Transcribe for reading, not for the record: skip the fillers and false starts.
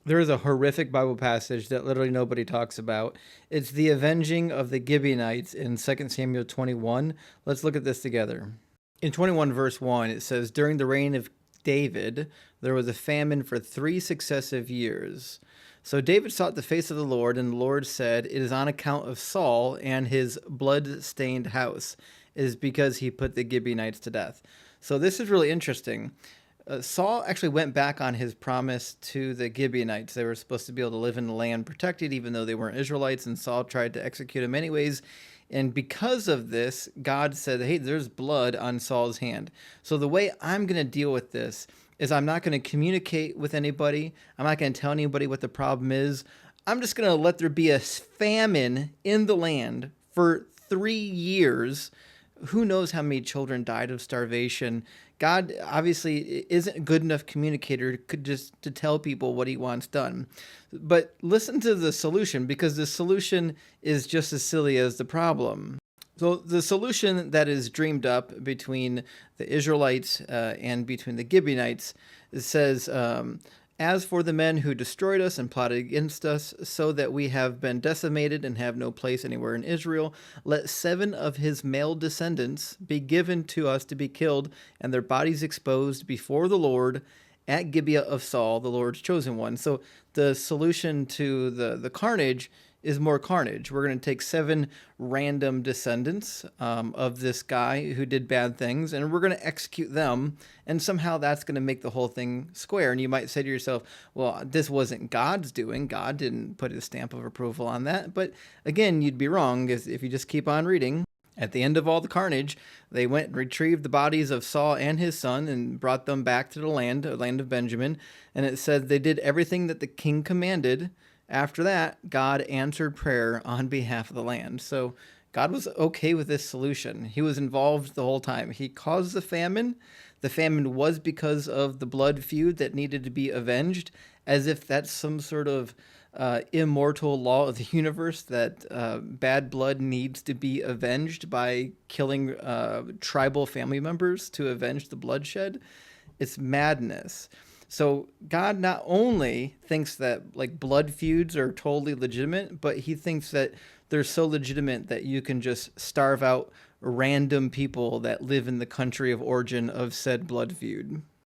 There is a horrific Bible passage that literally nobody talks about. It's the avenging of the Gibeonites in 2 Samuel 21. Let's look at this together. In 21 verse 1, it says, "During the reign of David, there was a famine for 3 successive years. So David sought the face of the Lord, and the Lord said, 'It is on account of Saul and his blood-stained house. It is because he put the Gibeonites to death.'" So this is really interesting. Saul actually went back on his promise to the Gibeonites. They were supposed to be able to live in the land protected, even though they weren't Israelites, and Saul tried to execute them anyways. And because of this, God said, "Hey, there's blood on Saul's hand." So the way I'm going to deal with this is I'm not going to communicate with anybody. I'm not going to tell anybody what the problem is. I'm just going to let there be a famine in the land for 3 years. Who knows how many children died of starvation? God obviously isn't a good enough communicator could just to tell people what he wants done. But listen to the solution, because the solution is just as silly as the problem. So the solution that is dreamed up between the Israelites and between the Gibeonites, it says, "As for the men who destroyed us and plotted against us, so that we have been decimated and have no place anywhere in Israel, let 7 of his male descendants be given to us to be killed, and their bodies exposed before the Lord at Gibeah of Saul, the Lord's chosen one." So the solution to the carnage is more carnage. We're going to take 7 random descendants of this guy who did bad things, and we're going to execute them, and somehow that's going to make the whole thing square. And you might say to yourself, well, this wasn't God's doing. God didn't put his stamp of approval on that. But again, you'd be wrong if you just keep on reading. At the end of all the carnage, they went and retrieved the bodies of Saul and his son and brought them back to the land of Benjamin. And it said they did everything that the king commanded. After that, God answered prayer on behalf of the land. So God was okay with this solution. He was involved the whole time. He caused the famine. The famine was because of the blood feud that needed to be avenged, as if that's some sort of immortal law of the universe that bad blood needs to be avenged by killing tribal family members to avenge the bloodshed. It's madness. So God not only thinks that like blood feuds are totally legitimate, but he thinks that they're so legitimate that you can just starve out random people that live in the country of origin of said blood feud.